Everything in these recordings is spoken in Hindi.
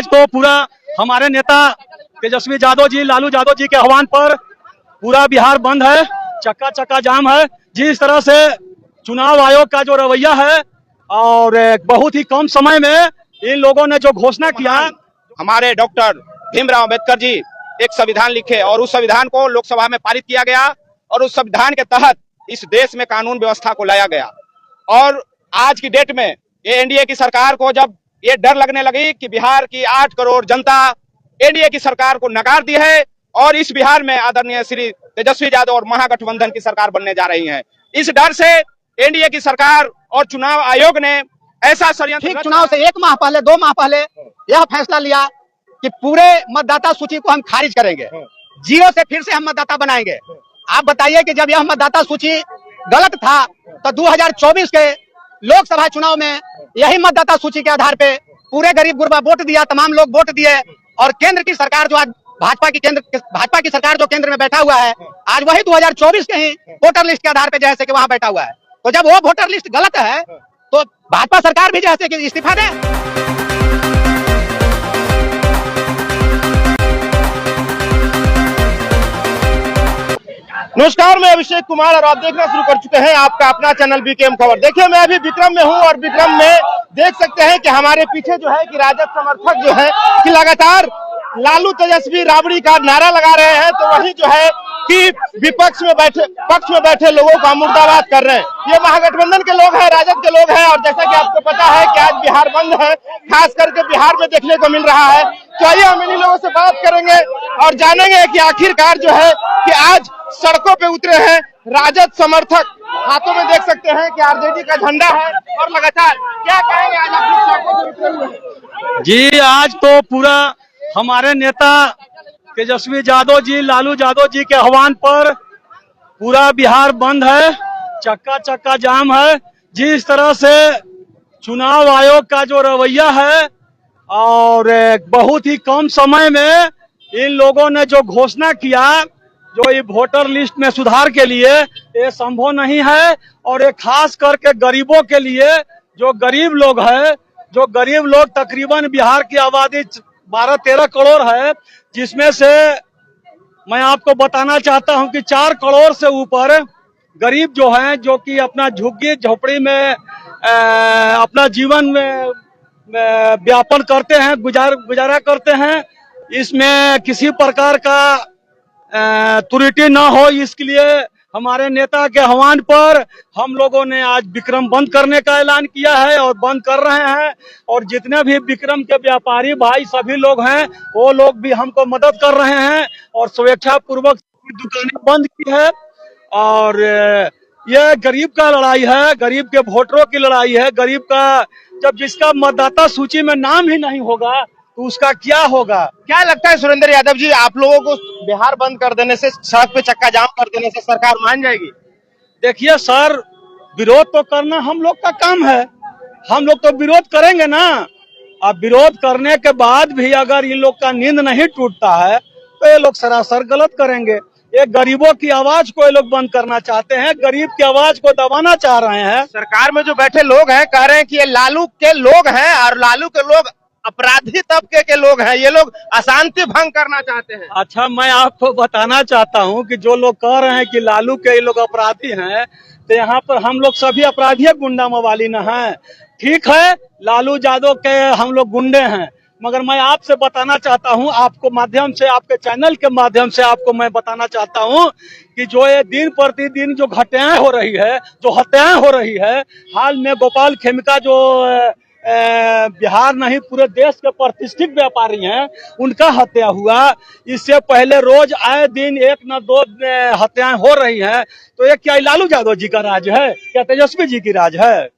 आज तो पूरा हमारे नेता तेजस्वी यादव जी, लालू यादव जी के आह्वान पर पूरा बिहार बंद है, चक्का चक्का जाम है। जिस तरह से चुनाव आयोग का जो रवैया है और बहुत ही कम समय में इन लोगों ने जो घोषणा किया, हमारे डॉक्टर भीमराव अंबेडकर जी एक संविधान लिखे और उस संविधान को लोकसभा में पारित किया गया और उस संविधान के तहत इस देश में कानून व्यवस्था को लाया गया। और आज की डेट में ये एनडीए की सरकार को जब ये डर लगने लगी कि बिहार की 8 करोड़ जनता एनडीए की सरकार को नकार दी है और इस बिहार में आदरणीय श्री तेजस्वी यादव और महागठबंधन की सरकार बनने जा रही है, इस डर से एनडीए की सरकार और चुनाव आयोग ने ऐसा षड्यंत्र ठीक चुनाव से 1 माह पहले 2 माह पहले यह फैसला लिया कि पूरे मतदाता सूची को हम खारिज करेंगे, जीरो से फिर से हम मतदाता बनाएंगे। आप बताइए कि जब यह मतदाता सूची गलत था तो 2024 के लोकसभा चुनाव में यही मतदाता सूची के आधार पे पूरे गरीब गुरबा वोट दिया, तमाम लोग वोट दिए और केंद्र की सरकार जो आज भाजपा की सरकार जो केंद्र में बैठा हुआ है, आज वही 2024 के ही वोटर लिस्ट के आधार पे जैसे कि वहां बैठा हुआ है। तो जब वो वोटर लिस्ट गलत है तो भाजपा सरकार भी जैसे कि इस्तीफा दे। नमस्कार, मैं अभिषेक कुमार और आप देखना शुरू कर चुके हैं आपका अपना चैनल बीकेएम खबर। देखिए, मैं अभी विक्रम में हूं और विक्रम में देख सकते हैं कि हमारे पीछे जो है कि राजद समर्थक जो है कि लगातार लालू तेजस्वी राबड़ी का नारा लगा रहे हैं, तो वहीं जो है कि पक्ष में बैठे लोगों का मुर्दाबाद कर रहे हैं। ये महागठबंधन के लोग हैं, राजद के लोग हैं और जैसा कि आपको पता है कि आज बिहार बंद है, खास करके बिहार में देखने को मिल रहा है। तो आइए हम इन्हीं लोगों से बात करेंगे और जानेंगे कि आखिरकार जो है कि आज सड़कों पे उतरे हैं राजद समर्थक, हाथों में देख सकते हैं कि आरजेडी का झंडा है और लगातार क्या कहेंगे आज आप लोग सड़कों पे उतरे हुए हैं? जी आज तो पूरा हमारे नेता तेजस्वी यादव जी, लालू यादव जी के आह्वान पर पूरा बिहार बंद है, चक्का चक्का जाम है। जिस तरह से चुनाव आयोग का जो रवैया है और बहुत ही कम समय में इन लोगों ने जो घोषणा किया, जो ये वोटर लिस्ट में सुधार के लिए, ये संभव नहीं है। और ये खास करके गरीबों के लिए, जो गरीब लोग हैं, जो गरीब लोग तकरीबन बिहार की आबादी 12-13 करोड़ है, जिसमें से मैं आपको बताना चाहता हूं कि 4 करोड़ से ऊपर गरीब जो हैं, जो कि अपना झुग्गी झोपड़ी में अपना जीवन में व्यापन करते हैं, गुजारा करते हैं। इसमें किसी प्रकार का त्रुटि न हो, इसके लिए हमारे नेता के आह्वान पर हम लोगों ने आज विक्रम बंद करने का ऐलान किया है और बंद कर रहे हैं। और जितने भी विक्रम के व्यापारी भाई सभी लोग हैं, वो लोग भी हमको मदद कर रहे हैं और स्वेच्छा पूर्वक दुकानें बंद की है। और ये गरीब का लड़ाई है, गरीब के वोटरों की लड़ाई है। गरीब का जब जिसका मतदाता सूची में नाम ही नहीं होगा तो उसका क्या होगा? क्या लगता है सुरेंद्र यादव जी, आप लोगों को बिहार बंद कर देने से, सड़क पे चक्का जाम कर देने से सरकार मान जाएगी? देखिए सर, विरोध तो करना हम लोग का काम है, हम लोग तो विरोध करेंगे ना। अब विरोध करने के बाद भी अगर इन लोग का नींद नहीं टूटता है तो ये लोग सरासर गलत करेंगे। ये गरीबों की आवाज को ये लोग बंद करना चाहते हैं, गरीब की आवाज को दबाना चाह रहे हैं। सरकार में जो बैठे लोग हैं कह रहे हैं कि ये लालू के लोग हैं और लालू के लोग अपराधी तबके के लोग हैं, ये लोग अशांति भंग करना चाहते हैं। अच्छा, मैं आपको बताना चाहता हूं कि जो लोग कह रहे हैं कि लालू के ये लोग अपराधी हैं, तो यहाँ पर हम लोग सभी अपराधी गुंडा मवाली न हैं। ठीक है, लालू यादव के हम लोग गुंडे हैं, मगर मैं आपसे बताना चाहता हूं, आपको माध्यम से, आपके चैनल के माध्यम से आपको मैं बताना चाहता हूं कि जो ये दिन प्रतिदिन जो घटनाएं हो रही है, जो हत्याएं हो रही है, हाल में गोपाल खेमका जो बिहार नहीं पूरे देश के प्रतिष्ठित व्यापारी हैं, उनका हत्या हुआ। इससे पहले रोज आए दिन 1 न 2 हत्याएं हो रही हैं। तो ये क्या लालू यादव जी का राज है? क्या तेजस्वी जी की राज है?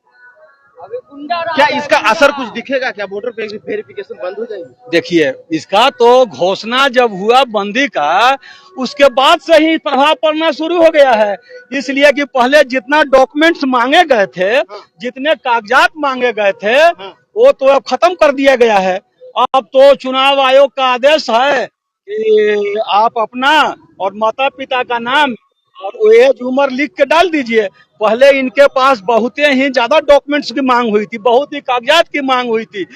क्या इसका असर कुछ दिखेगा? क्या वोटर वेरिफिकेशन बंद हो जाएगी? देखिए, इसका तो घोषणा जब हुआ बंदी का, उसके बाद से ही प्रभाव पड़ना शुरू हो गया है। इसलिए कि पहले जितना डॉक्यूमेंट्स मांगे गए थे, जितने कागजात मांगे गए थे, वो तो अब खत्म कर दिया गया है। अब तो चुनाव आयोग का आदेश है कि आप अपना और माता पिता का नाम और एज उम्र लिख के डाल दीजिए। पहले इनके पास बहुत ही ज्यादा डॉक्यूमेंट्स की मांग हुई थी, बहुत ही कागजात की मांग हुई थी,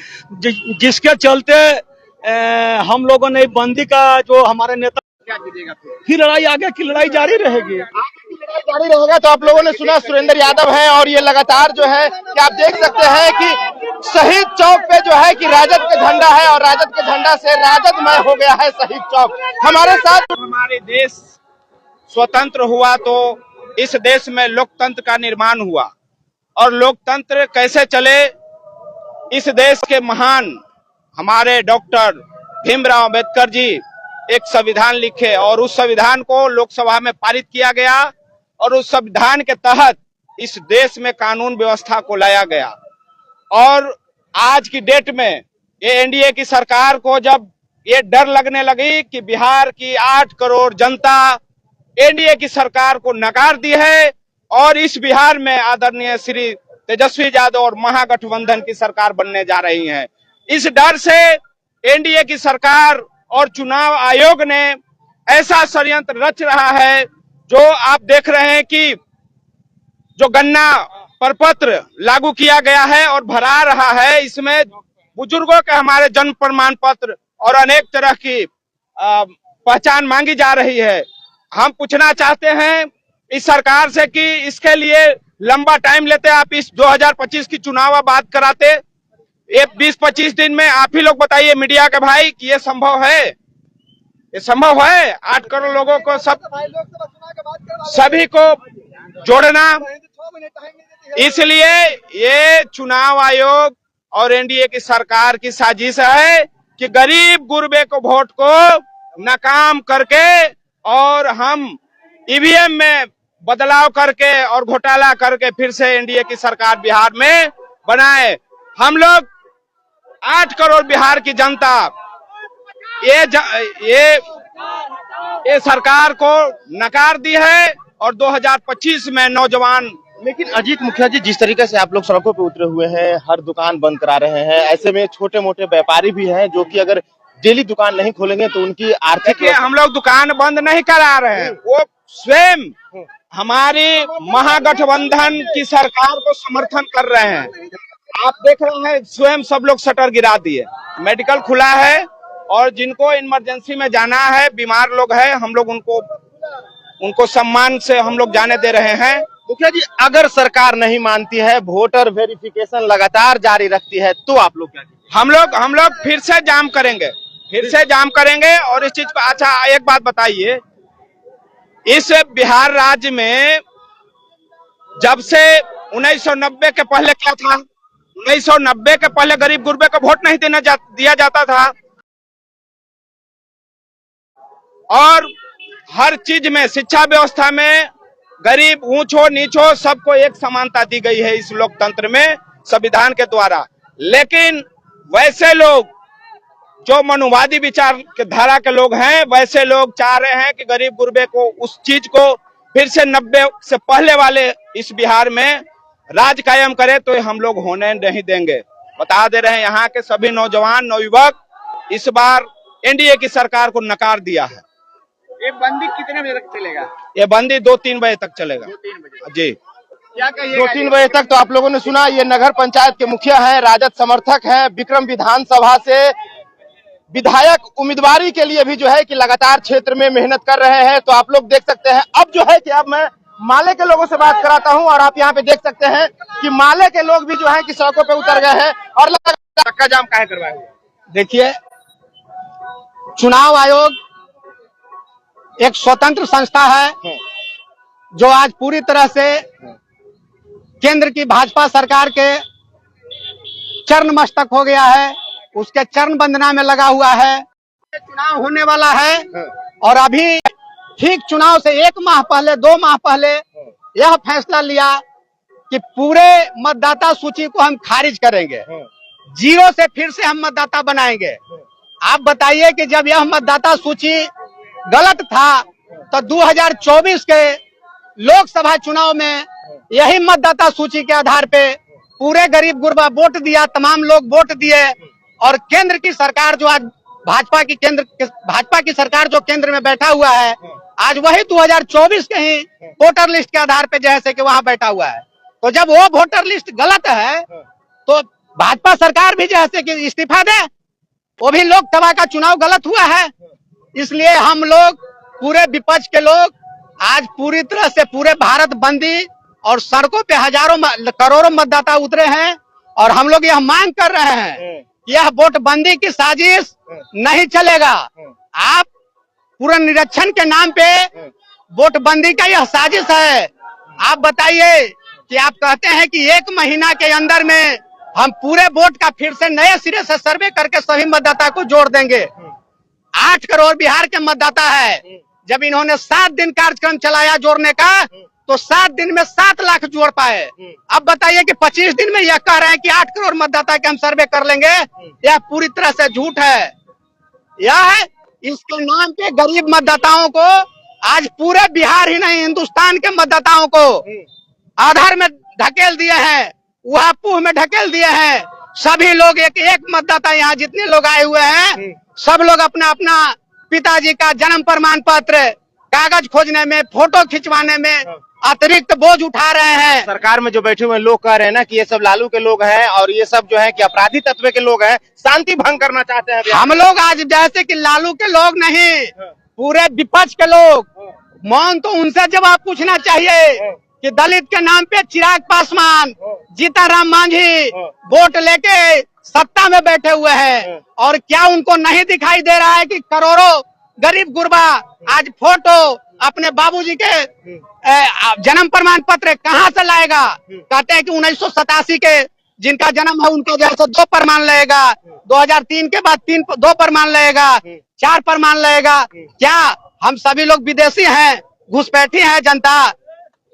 जिसके चलते हम लोगों ने बंदी का जो हमारे नेता क्या कीजिएगा फिर लड़ाई आगे की लड़ाई जारी रहेगी। जारी रहेगा। तो आप लोगों ने सुना सुरेंद्र यादव है और ये लगातार जो है कि आप देख सकते हैं कि शहीद चौक पे जो है कि राजद का झंडा है और राजद के झंडा से राजदमय हो गया है शहीद चौक। हमारे साथ हमारे देश स्वतंत्र हुआ तो इस देश में लोकतंत्र का निर्माण हुआ और लोकतंत्र कैसे चले, इस देश के महान हमारे डॉक्टर भीमराव अंबेडकर जी एक संविधान लिखे और उस संविधान को लोकसभा में पारित किया गया और उस संविधान के तहत इस देश में कानून व्यवस्था को लाया गया। और आज की डेट में ये एनडीए की सरकार को जब ये डर लगने लगी कि बिहार की 8 करोड़ जनता एनडीए की सरकार को नकार दी है और इस बिहार में आदरणीय श्री तेजस्वी यादव और महागठबंधन की सरकार बनने जा रही है, इस डर से एनडीए की सरकार और चुनाव आयोग ने ऐसा षड्यंत्र रच रहा है। जो आप देख रहे हैं कि जो गन्ना प्रपत्र लागू किया गया है और भरा रहा है, इसमें बुजुर्गों के हमारे जन्म प्रमाण पत्र और अनेक तरह की पहचान मांगी जा रही है। हम पूछना चाहते हैं इस सरकार से कि इसके लिए लंबा टाइम लेते आप इस 2025 की चुनाव बात कराते, ये 20-25 दिन में आप ही लोग बताइए मीडिया के भाई कि ये संभव है? ये संभव है? 8 करोड़ लोगों को सभी को जोड़ना। इसलिए ये चुनाव आयोग और एनडीए की सरकार की साजिश है कि गरीब गुरबे को वोट को नाकाम करके और हम ईवीएम में बदलाव करके और घोटाला करके फिर से एनडीए की सरकार बिहार में बनाए। हम लोग 8 करोड़ बिहार की जनता ये सरकार को नकार दी है और 2025 में नौजवान। लेकिन अजीत मुखिया जी, जिस तरीके से आप लोग सड़कों पे उतरे हुए हैं, हर दुकान बंद करा रहे हैं, ऐसे में छोटे मोटे व्यापारी भी हैं जो कि अगर डेली दुकान नहीं खोलेंगे तो उनकी आर्थिक। हम लोग दुकान बंद नहीं करा रहे हैं, वो स्वयं हमारी महागठबंधन की सरकार को समर्थन कर रहे हैं। आप देख रहे हैं स्वयं सब लोग शटर गिरा दिए, मेडिकल खुला है और जिनको इमरजेंसी में जाना है, बीमार लोग हैं, हम लोग उनको सम्मान से हम लोग जाने दे रहे हैं। मुखिया जी, अगर सरकार नहीं मानती है, वोटर वेरिफिकेशन लगातार जारी रखती है, तो आप लोग क्या कीजिए? हम लोग फिर से जाम करेंगे और इस चीज को। अच्छा एक बात बताइए, इस बिहार राज्य में जब से 1990 के पहले क्या था? 1990 के पहले गरीब गुरबे को वोट नहीं दिया जाता था और हर चीज में, शिक्षा व्यवस्था में गरीब ऊंच हो नीच हो सबको एक समानता दी गई है इस लोकतंत्र में संविधान के द्वारा। लेकिन वैसे लोग जो मनुवादी विचार के धारा के लोग हैं, वैसे लोग चाह रहे हैं कि गरीब गुरबे को उस चीज को फिर से 90 से पहले वाले इस बिहार में राज कायम करे, तो हम लोग होने नहीं देंगे। बता दे रहे हैं यहाँ के सभी नौजवान नवयुवक इस बार एनडीए की सरकार को नकार दिया है। ये बंदी कितने बजे तक चलेगा? ये बंदी 2-3 बजे तक चलेगा। 2-3 बजे जी, क्या कहिए? 2-3 बजे तक। तो आप लोगों ने सुना, ये नगर पंचायत के मुखिया हैं, राजद समर्थक हैं, विक्रम विधानसभा से विधायक उम्मीदवारी के लिए भी जो है कि लगातार क्षेत्र में मेहनत कर रहे हैं। तो आप लोग देख सकते हैं अब जो है कि अब मैं माले के लोगों से बात कराता हूं और आप यहाँ पे देख सकते हैं कि माले के लोग भी जो है कि सड़कों पे उतर गए हैं और चक्का जाम काहे करवाए हुए? देखिए, चुनाव आयोग एक स्वतंत्र संस्था है जो आज पूरी तरह से केंद्र की भाजपा सरकार के चरण मस्तक हो गया है, उसके चरण वंदना में लगा हुआ है। चुनाव होने वाला है और अभी ठीक चुनाव से 1 माह पहले, 2 माह पहले यह फैसला लिया कि पूरे मतदाता सूची को हम खारिज करेंगे, जीरो से फिर से हम मतदाता बनाएंगे। आप बताइए कि जब यह मतदाता सूची गलत था तो 2024 के लोकसभा चुनाव में यही मतदाता सूची के आधार पे पूरे गरीब गुरबा वोट दिया, तमाम लोग वोट दिए और केंद्र की सरकार जो आज भाजपा की सरकार जो केंद्र में बैठा हुआ है, आज वही 2024 के ही वोटर लिस्ट के आधार पे जैसे कि वहां बैठा हुआ है। तो जब वो वोटर लिस्ट गलत है तो भाजपा सरकार भी जैसे कि इस्तीफा दे वो भी लोकसभा का चुनाव गलत हुआ है। इसलिए हम लोग पूरे विपक्ष के लोग आज पूरी तरह से पूरे भारत बंदी और सड़कों पे हजारों करोड़ों मतदाता उतरे हैं और हम लोग यह मांग कर रहे हैं कि यह वोट बंदी की साजिश नहीं चलेगा। आप पूरा निरीक्षण के नाम पे वोट बंदी का यह साजिश है। आप बताइए कि आप कहते हैं कि 1 महीना के अंदर में हम पूरे वोट का फिर से नए सिरे से सर्वे करके सभी मतदाता को जोड़ देंगे। 8 करोड़ बिहार के मतदाता है। जब इन्होंने 7 दिन कार्यक्रम चलाया जोड़ने का तो 7 दिन में 7 लाख जोड़ पाए। अब बताइए कि 25 दिन में यह कह रहे हैं कि 8 करोड़ मतदाता के हम सर्वे कर लेंगे, यह पूरी तरह से झूठ है। यह इसके नाम पे गरीब मतदाताओं को आज पूरे बिहार ही नहीं हिंदुस्तान के मतदाताओं को आधार में ढकेल दिए हैं, वहापुह में ढकेल दिए हैं। सभी लोग एक मतदाता यहाँ जितने लोग आए हुए हैं सब लोग अपना अपना पिताजी का जन्म प्रमाण पत्र कागज खोजने में, फोटो खिंचवाने में अतिरिक्त बोझ उठा रहे हैं। सरकार में जो बैठे हुए लोग कह रहे हैं ना कि ये सब लालू के लोग हैं और ये सब जो है कि अपराधी तत्व के लोग हैं, शांति भंग करना चाहते हैं। हम लोग आज जैसे कि लालू के लोग नहीं, पूरे विपक्ष के लोग मौन तो उनसे जवाब पूछना चाहिए कि दलित के नाम पे चिराग पासवान, जीताराम मांझी वोट लेके सत्ता में बैठे हुए हैं और क्या उनको नहीं दिखाई दे रहा है कि करोड़ों गरीब गुरबा आज फोटो अपने बाबूजी के जन्म प्रमाण पत्र कहाँ से लाएगा। कहते हैं कि 1987 के जिनका जन्म है उनका जैसे 2 प्रमाण लगेगा, 2003 के बाद 2 प्रमाण लगेगा, 4 प्रमाण लगेगा। क्या हम सभी लोग विदेशी हैं, घुसपैठी हैं जनता?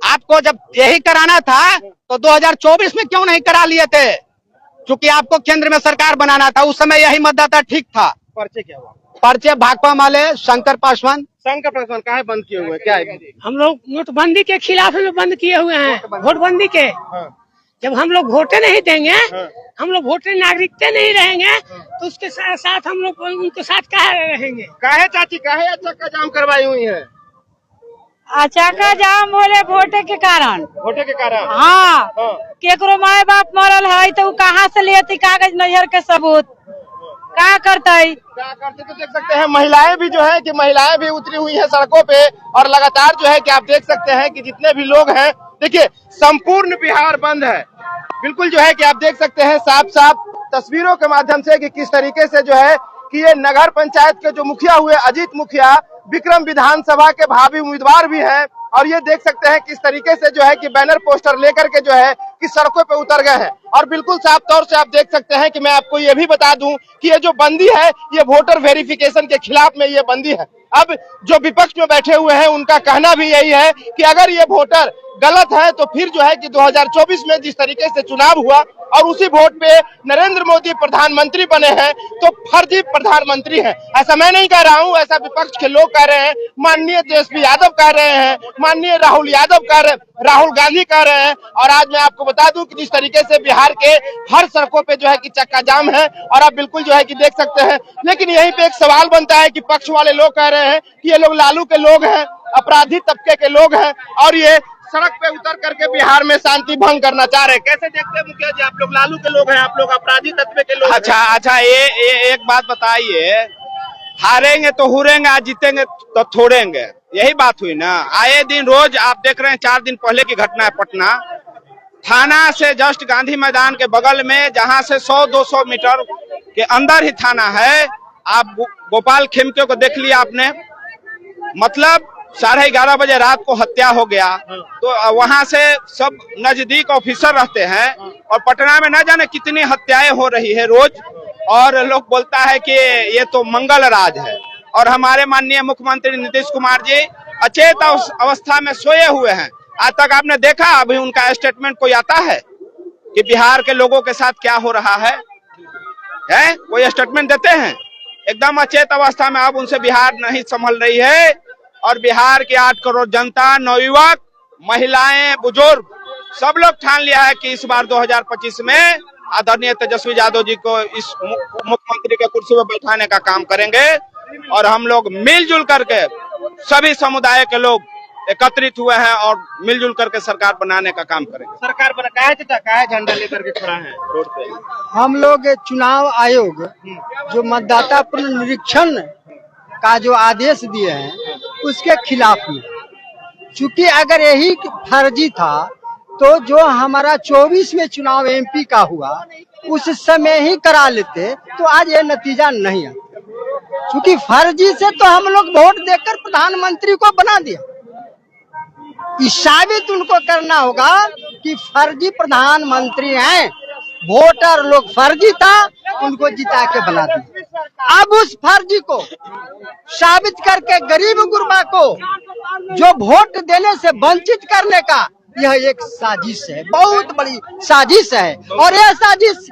आपको जब यही कराना था तो 2024 में क्यों नहीं करा लिए थे? क्योंकि आपको केंद्र में सरकार बनाना था, उस समय यही मतदाता ठीक था। पर्चे क्या हुआ? पर्चे भाकपा वाले शंकर पासवान कहा बंद किए हुए क्या है? हम लोग नोटबंदी के खिलाफ में बंद किए हुए हैं, वोटबंदी के। जब हम लोग वोटे नहीं देंगे, हम लोग वोटर नागरिकता नहीं रहेंगे तो उसके साथ हम लोग उनके साथ कहाँ रहेंगे? काहे चाची काहे चक्का जाम करवाई हुई है? चक्का जाम बोले वोटे के कारण। वोटे के कारण? हाँ, केकरो माए बाप मरल है तो कहाँ से लेती कागज नजर के सबूत? क्या करते तो देख सकते हैं महिलाएं भी जो है कि महिलाएं भी उतरी हुई हैं सड़कों पे और लगातार जो है कि आप देख सकते हैं कि जितने भी लोग हैं, देखिए संपूर्ण बिहार बंद है। बिल्कुल जो है कि आप देख सकते हैं साफ साफ तस्वीरों के माध्यम से कि किस तरीके से जो है कि ये नगर पंचायत के जो मुखिया हुए अजीत मुखिया विक्रम विधानसभा के भावी उम्मीदवार भी हैं और ये देख सकते हैं किस तरीके से जो है कि बैनर पोस्टर लेकर के जो है कि सड़कों पे उतर गए हैं। और बिल्कुल साफ तौर से आप देख सकते हैं कि मैं आपको ये भी बता दूं कि ये जो बंदी है ये वोटर वेरिफिकेशन के खिलाफ में ये बंदी है। अब जो विपक्ष में बैठे हुए हैं उनका कहना भी यही है कि अगर ये वोटर गलत है तो फिर जो है कि 2024 में जिस तरीके से चुनाव हुआ और उसी वोट पे नरेंद्र मोदी प्रधानमंत्री बने हैं तो फर्जी प्रधानमंत्री हैं। ऐसा मैं नहीं कह रहा हूं, ऐसा विपक्ष के लोग कह रहे हैं, माननीय तेजस्वी यादव कह रहे हैं, माननीय राहुल गांधी कह रहे हैं। और आज मैं आपको बता दूं कि जिस तरीके से बिहार के हर सड़कों पे जो है कि चक्का जाम है और आप बिल्कुल जो है कि देख सकते हैं। लेकिन यहीं पे एक सवाल बनता है कि पक्ष वाले लोग कह रहे हैं कि ये लोग लालू के लोग हैं, अपराधी तबके के लोग हैं और ये सड़क पे उतर करके बिहार में शांति भंग करना चाह रहे हैं। कैसे देखते हैं मुखिया जी, आप लोग लालू के लोग हैं, आप लोग अपराधी तत्व के लोग? अच्छा ये एक बात बताइए, हारेंगे तो हुरेंगे, आज जीतेंगे तो छोड़ेंगे, यही बात हुई ना। आए दिन रोज आप देख रहे हैं, 4 दिन पहले की घटना है पटना थाना से जस्ट गांधी मैदान के बगल में, जहां से 100-200 मीटर के अंदर ही थाना है। आप गोपाल खेमके को देख लिया आपने, मतलब 11:30 बजे रात को हत्या हो गया। तो वहां से सब नजदीक ऑफिसर रहते हैं और पटना में न जाने कितनी हत्याएं हो रही है रोज। और लोग बोलता है कि ये तो मंगल राज है। और हमारे माननीय मुख्यमंत्री नीतीश कुमार जी अचेत अवस्था में सोए हुए हैं। आज तक आपने देखा अभी उनका स्टेटमेंट कोई आता है कि बिहार के लोगों के साथ क्या हो रहा है? कोई स्टेटमेंट देते हैं? एकदम अचेत अवस्था में अब उनसे बिहार नहीं संभल रही है। और बिहार की 8 करोड़ जनता, नवयुवक, महिलाएं, बुजुर्ग सब लोग ठान लिया है कि इस बार 2025 में आदरणीय तेजस्वी यादव जी को इस मुख्यमंत्री के कुर्सी में बैठाने का काम करेंगे। और हम लोग मिलजुल करके सभी समुदाय के लोग एकत्रित हुए हैं और मिलजुल करके सरकार बनाने का काम करेंगे। सरकार बना का है झंडा लेकर के खड़ा है रोड पे? हम लोग चुनाव आयोग जो मतदाता पुनरीक्षण का जो आदेश दिए हैं उसके खिलाफ में, चूंकि अगर यही फर्जी था तो जो हमारा 24 में चुनाव एमपी का हुआ उस समय ही करा लेते तो आज ये नतीजा नहीं आता। क्योंकि फर्जी से तो हम लोग वोट देकर प्रधानमंत्री को बना दिया, साबित उनको करना होगा कि फर्जी प्रधानमंत्री हैं, वोटर लोग फर्जी था उनको जिता के बना दिया। अब उस फर्जी को साबित करके गरीब गुरबा को जो वोट देने से वंचित करने का यह एक साजिश है, बहुत बड़ी साजिश है। और यह साजिश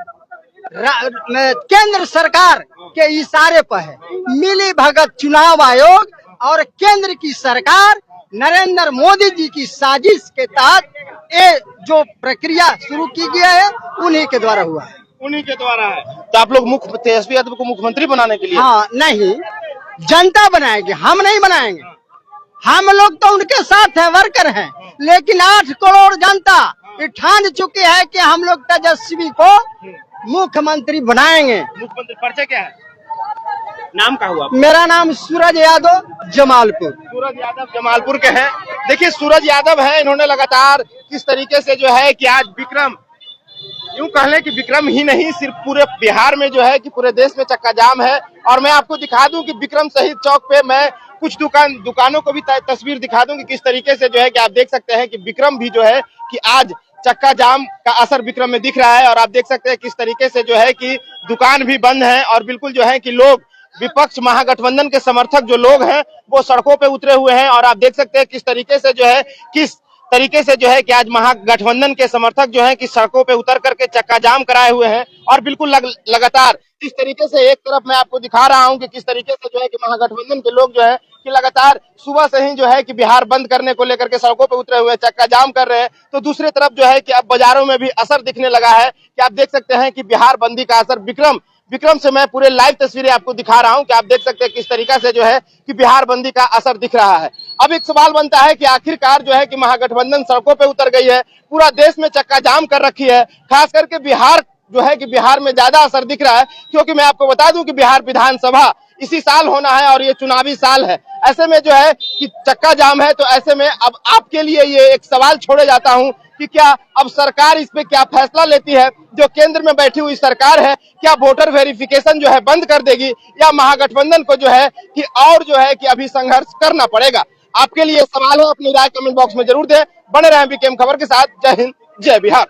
केंद्र सरकार के इशारे पर है। मिली भगत चुनाव आयोग और केंद्र की सरकार नरेंद्र मोदी जी की साजिश के तहत ये जो प्रक्रिया शुरू की गई है उन्हीं के द्वारा हुआ है। उन्हीं के द्वारा है। तो आप लोग तेजस्वी यादव को मुख्यमंत्री बनाने के लिए? हाँ, नहीं, जनता बनाएगी, हम नहीं बनाएंगे। हम लोग तो उनके साथ हैं, वर्कर हैं, लेकिन 8 करोड़ जनता ठान चुकी है कि हम लोग तेजस्वी को मुख्यमंत्री बनाएंगे। मुख्यमंत्री परिचय क्या है? नाम का हुआ? मेरा नाम सूरज यादव, जमालपुर। सूरज यादव जमालपुर के हैं। देखिए सूरज यादव है, इन्होंने लगातार किस तरीके से जो है कि आज विक्रम, यूं कह लें कि विक्रम ही नहीं सिर्फ पूरे बिहार में जो है कि पूरे देश में चक्का जाम है। और मैं आपको दिखा दूं कि विक्रम शहीद चौक पे मैं कुछ दुकानों को भी तस्वीर दिखा दूं कि किस तरीके से जो है कि आप देख सकते हैं कि विक्रम भी जो है कि आज चक्का जाम का असर विक्रम में दिख रहा है। और आप देख सकते हैं किस तरीके से जो है कि दुकान भी बंद है और बिल्कुल जो है कि लोग, विपक्ष महागठबंधन के समर्थक जो लोग हैं वो सड़कों पे उतरे हुए हैं। और आप देख सकते हैं किस तरीके से जो है कि आज महागठबंधन के समर्थक जो है कि सड़कों पे उतर करके चक्का जाम कराए हुए हैं। और बिल्कुल लगातार इस तरीके से एक तरफ मैं आपको दिखा रहा हूं कि किस तरीके से जो है कि महागठबंधन के लोग जो है कि लगातार सुबह से ही जो है कि बिहार बंद करने को लेकर के सड़कों पे उतरे हुए चक्का जाम कर रहे हैं। तो दूसरी तरफ जो है कि अब बाजारों में भी असर दिखने लगा है कि आप देख सकते हैं कि बिहार बंदी का असर विक्रम से मैं पूरे लाइव तस्वीरें आपको दिखा रहा हूं कि आप देख सकते हैं किस तरीका से जो है कि बिहार बंदी का असर दिख रहा है। अब एक सवाल बनता है कि आखिरकार जो है कि महागठबंधन सड़कों पे उतर गई है, पूरा देश में चक्का जाम कर रखी है, खास करके बिहार जो है कि बिहार में ज्यादा असर दिख रहा है। क्योंकि मैं आपको बता दूं कि बिहार विधानसभा इसी साल होना है और ये चुनावी साल है। ऐसे में जो है कि चक्का जाम है, तो ऐसे में अब आपके लिए ये एक सवाल छोड़े जाता हूं कि क्या अब सरकार इस पे क्या फैसला लेती है। जो केंद्र में बैठी हुई सरकार है, क्या वोटर वेरिफिकेशन जो है बंद कर देगी या महागठबंधन को जो है कि और जो है कि अभी संघर्ष करना पड़ेगा। आपके लिए सवाल है, अपनी राय कमेंट बॉक्स में जरूर दें। बने रहें बीकेएम खबर के साथ। जय हिंद, जय बिहार।